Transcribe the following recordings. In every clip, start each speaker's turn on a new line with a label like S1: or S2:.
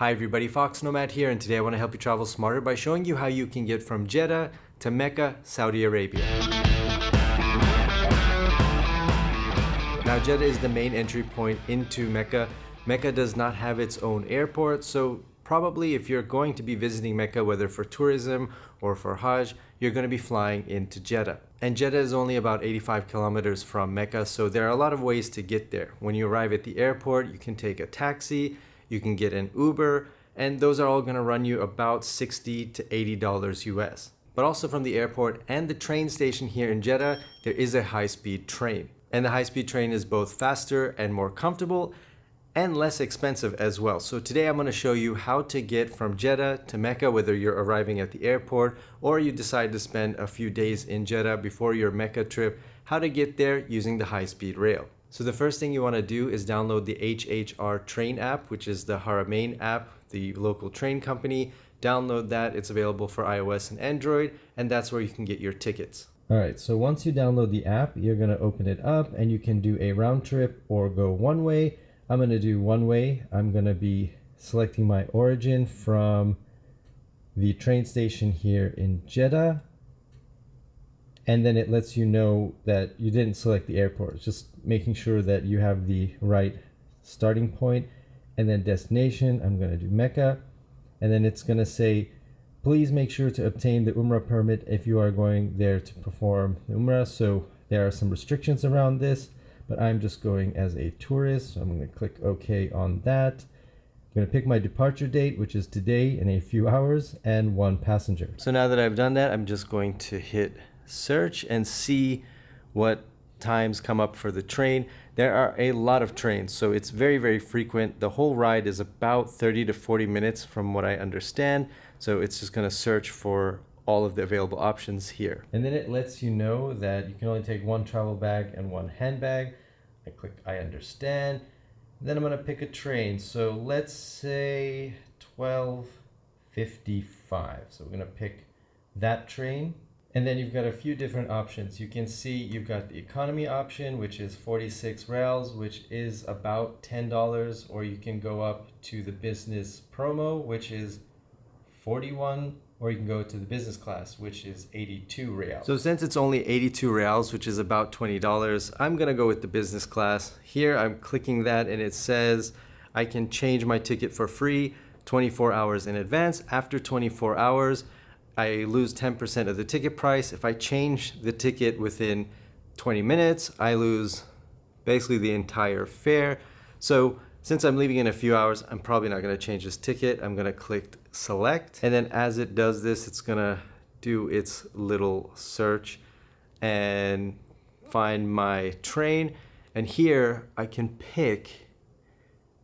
S1: Hi everybody, foXnoMad here, and today I want to help you travel smarter by showing you how you can get from Jeddah to Mecca, Saudi Arabia. Now Jeddah is the main entry point into Mecca. Mecca does not have its own airport, so probably if you're going to be visiting Mecca, whether for tourism or for Hajj, you're going to be flying into Jeddah. And Jeddah is only about 85 kilometers from Mecca, so there are a lot of ways to get there. When you arrive at the airport, you can take a taxi, you can get an Uber, and those are all going to run you about $60 to $80 US. But also from the airport and the train station here in Jeddah, there is a high-speed train. And the high-speed train is both faster and more comfortable and less expensive as well. So today I'm going to show you how to get from Jeddah to Mecca, whether you're arriving at the airport or you decide to spend a few days in Jeddah before your Mecca trip, how to get there using the high-speed rail. So the first thing you want to do is download the HHR train app, which is the Haramain app, the local train company. Download that. It's available for iOS and Android, and that's where you can get your tickets.
S2: All right, so once you download the app, you're going to open it up and you can do a round trip or go one way. I'm going to do one way. I'm going to be selecting my origin from the train station here in Jeddah. And then it lets you know that you didn't select the airport. It's just making sure that you have the right starting point. And then destination, I'm going to do Mecca. And then it's going to say, please make sure to obtain the Umrah permit if you are going there to perform the Umrah. So there are some restrictions around this, but I'm just going as a tourist. So I'm going to click OK on that. I'm going to pick my departure date, which is today in a few hours, and one passenger.
S1: So now that I've done that, I'm just going to hit search and see what times come up for the train. There are a lot of trains, so it's very, very frequent. The whole ride is about 30 to 40 minutes from what I understand. So it's just going to search for all of the available options here.
S2: And then it lets you know that you can only take one travel bag and one handbag. I click I understand. Then I'm going to pick a train. So let's say 12:55. So we're going to pick that train. And then you've got a few different options. You can see you've got the economy option, which is 46 reals, which is about $10, or you can go up to the business promo, which is 41, or you can go to the business class, which is 82 reals.
S1: So since it's only 82 reals, which is about $20, I'm gonna go with the business class. Here I'm clicking that and it says I can change my ticket for free 24 hours in advance. After 24 hours, I lose 10% of the ticket price. If I change the ticket within 20 minutes, I lose basically the entire fare. So since I'm leaving in a few hours, I'm probably not going to change this ticket. I'm going to click select. And then as it does this, it's going to do its little search and find my train. And here I can pick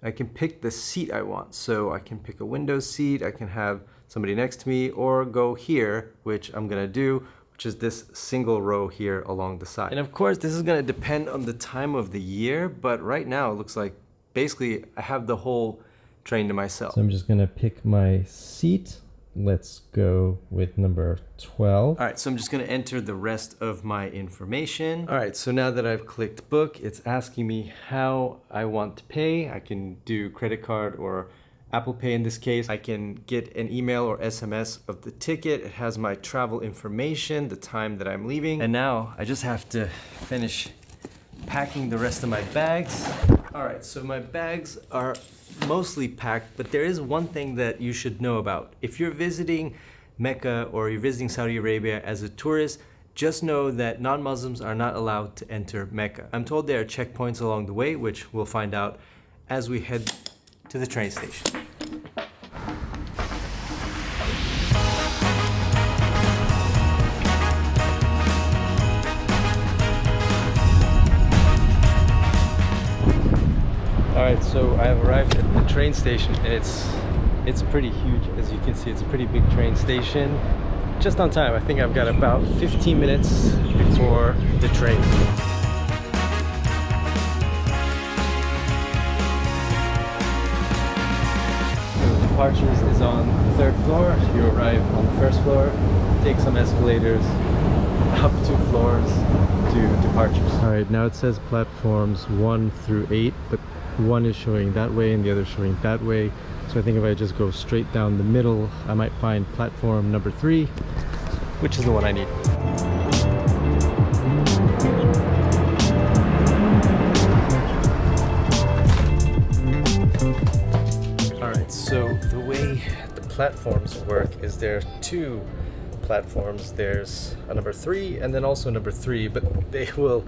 S1: the seat I want. So I can pick a window seat. I can have somebody next to me, or go here, which I'm gonna do, which is this single row here along the side. And of course, this is gonna depend on the time of the year, but right now it looks like basically I have the whole train to myself.
S2: So I'm just gonna pick my seat. Let's go with number 12.
S1: All right, so I'm just gonna enter the rest of my information. All right, so now that I've clicked book, it's asking me how I want to pay. I can do credit card or Apple Pay in this case. I can get an email or SMS of the ticket. It has my travel information, the time that I'm leaving. And now I just have to finish packing the rest of my bags. All right, so my bags are mostly packed, but there is one thing that you should know about. If you're visiting Mecca or you're visiting Saudi Arabia as a tourist, just know that non-Muslims are not allowed to enter Mecca. I'm told there are checkpoints along the way, which we'll find out as we head to the train station. All right, so I have arrived at the train station, and it's pretty huge. As you can see, it's a pretty big train station. Just on time. I think I've got about 15 minutes before the train. Departures is on the 3rd floor. You arrive on the 1st floor, take some escalators up 2 floors to departures.
S2: All right, now it says platforms 1 through 8, but one is showing that way and the other showing that way. So I think if I just go straight down the middle, I might find platform number 3, which is the one I need. Alright, so the way the platforms work is there are 2 platforms. There's a number 3 and then also number 3, but they will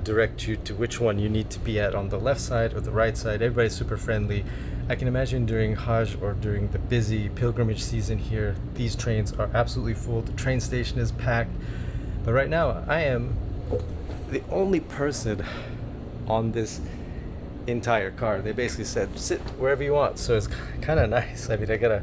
S2: direct you to which one you need to be at on the left side or the right side. Everybody's super friendly. I can imagine during Hajj or during the busy pilgrimage season here, these trains are absolutely full. The train station is packed. But right now, I am the only person on this entire car. They basically said, sit wherever you want. So it's kind of nice. I mean, I got a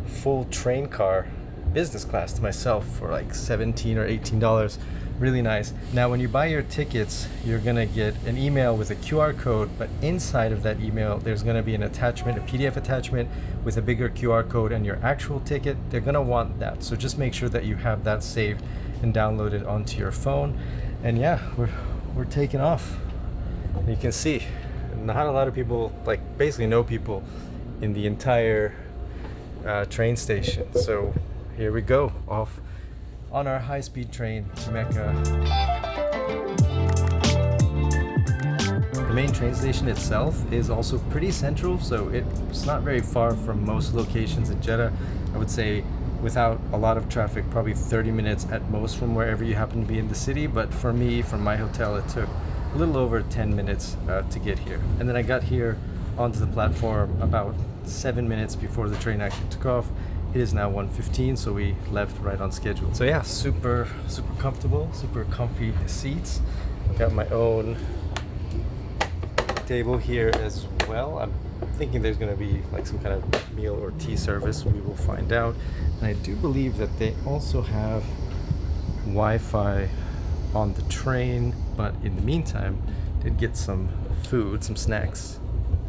S2: full train car, business class to myself for like $17 or $18. Really nice. Now when you buy your tickets, you're gonna get an email with a QR code, but inside of that email there's gonna be an attachment, a PDF attachment with a bigger QR code and your actual ticket. They're gonna want that, so just make sure that you have that saved and downloaded onto your phone. And yeah, we're taking off. And you can see not a lot of people, like basically no people in the entire train station. So here we go, off on our high-speed train to Mecca. The main train station itself is also pretty central, so it's not very far from most locations in Jeddah. I would say without a lot of traffic, probably 30 minutes at most from wherever you happen to be in the city. But for me, from my hotel, it took a little over 10 minutes to get here. And then I got here onto the platform about 7 minutes before the train actually took off. It is now 1:15, so we left right on schedule. So yeah, super comfortable, super comfy seats. I've got my own table here as well. I'm thinking there's gonna be like some kind of meal or tea service. We will find out. And I do believe that they also have Wi-Fi on the train, but in the meantime, did get some food, some snacks.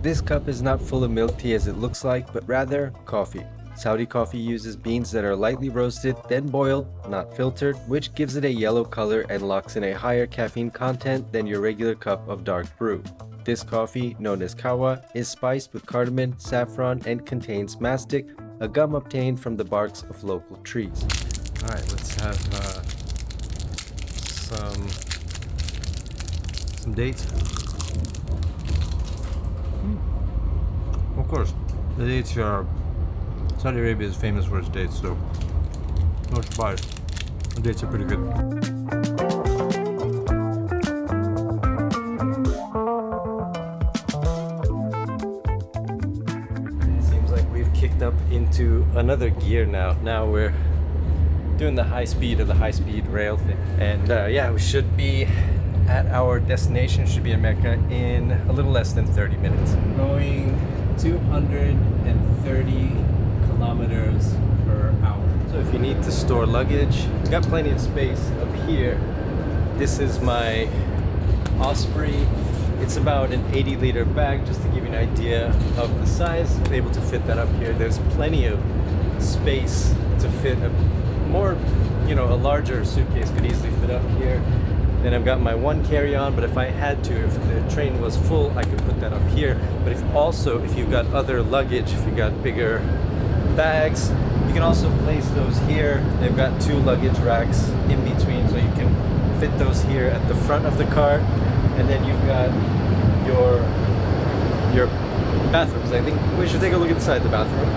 S2: This cup is not full of milk tea as it looks like, but rather coffee. Saudi coffee uses beans that are lightly roasted, then boiled, not filtered, which gives it a yellow color and locks in a higher caffeine content than your regular cup of dark brew. This coffee, known as kawa, is spiced with cardamom, saffron, and contains mastic, a gum obtained from the barks of local trees. Alright, let's have some dates. Of course, the dates are... Saudi Arabia is famous for its dates, so no surprise. The dates are pretty good. Seems like we've kicked up into another gear now. Now we're doing the high speed of the high-speed rail thing. And yeah, we should be at our destination, should be in Mecca in a little less than 30 minutes. Going 230 kilometers per hour. So if you need to store luggage, got plenty of space up here. This is my Osprey. It's about an 80-liter bag, just to give you an idea of the size. I'm able to fit that up here. There's plenty of space to fit a more, a larger suitcase could easily fit up here. Then I've got my one carry-on, but if I had to, if the train was full, I could put that up here. But if you've got other luggage, if you've got bigger bags, you can also place those here. They've got 2 luggage racks in between, so you can fit those here at the front of the car. And then you've got your bathrooms. I think we should take a look inside the bathroom.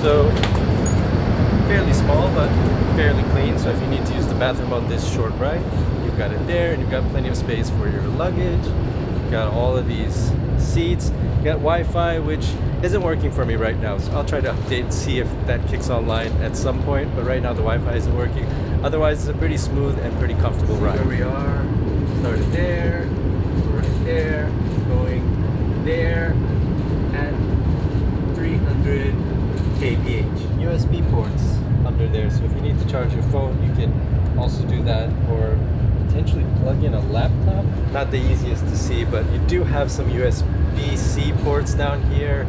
S2: So fairly small, but fairly clean. So if you need to use the bathroom on this short ride, you've got it there, and you've got plenty of space for your luggage. You've got all of these seats. You got Wi-Fi, which isn't working for me right now, so I'll try to update and see if that kicks online at some point, but right now the Wi-Fi isn't working. Otherwise, it's a pretty smooth and pretty comfortable ride. Here we are, started there, right there, going there, at 300 kph. USB ports under there, so if you need to charge your phone, you can also do that, or potentially plug in a laptop. Not the easiest to see, but you do have some USB-C ports down here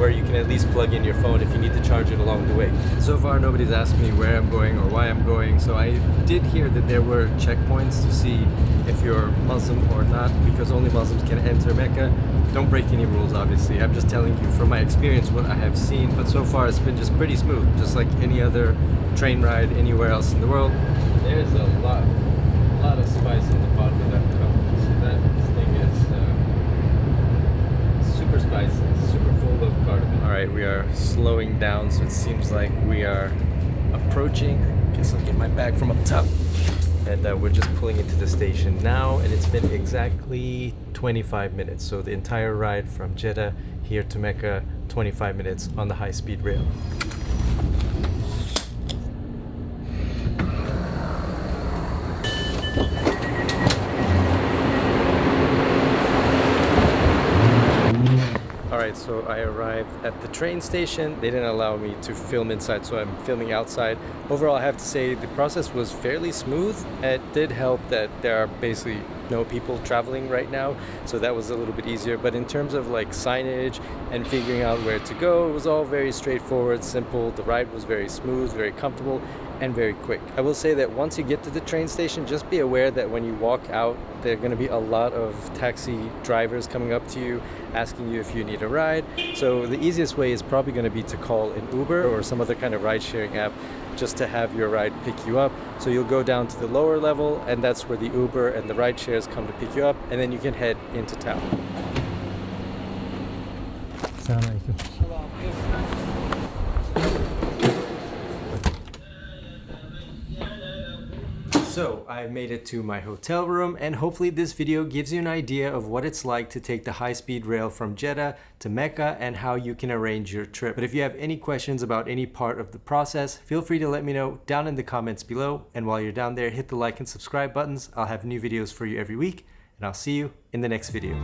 S1: where you can at least plug in your phone if you need to charge it along the way. So far nobody's asked me where I'm going or why I'm going, so I did hear that there were checkpoints to see if you're Muslim or not, because only Muslims can enter Mecca. Don't break any rules, obviously. I'm just telling you from my experience what I have seen, but so far it's been just pretty smooth, just like any other train ride anywhere else in the world. There's a lot of spice in the pot of that cup. So that thing is super spicy, super full of cardamom. All right, we are slowing down, so it seems like we are approaching. I guess I'll get my bag from up top. And we're just pulling into the station now, and it's been exactly 25 minutes. So the entire ride from Jeddah here to Mecca, 25 minutes on the high-speed rail. Alright, so I arrived at the train station. They didn't allow me to film inside, so I'm filming outside. Overall, I have to say the process was fairly smooth. It did help that there are basically no people traveling right now, so that was a little bit easier. But in terms of like signage and figuring out where to go, it was all very straightforward, simple. The ride was very smooth, very comfortable, and very quick. I will say that once you get to the train station, just be aware that when you walk out, there are going to be a lot of taxi drivers coming up to you, asking you if you need a ride. So the easiest way is probably going to be to call an Uber or some other kind of ride-sharing app just to have your ride pick you up. So you'll go down to the lower level, and that's where the Uber and the ride shares come to pick you up, and then you can head into town. So I made it to my hotel room, and hopefully this video gives you an idea of what it's like to take the high-speed rail from Jeddah to Mecca and how you can arrange your trip. But if you have any questions about any part of the process, feel free to let me know down in the comments below. And while you're down there, hit the like and subscribe buttons. I'll have new videos for you every week, and I'll see you in the next video.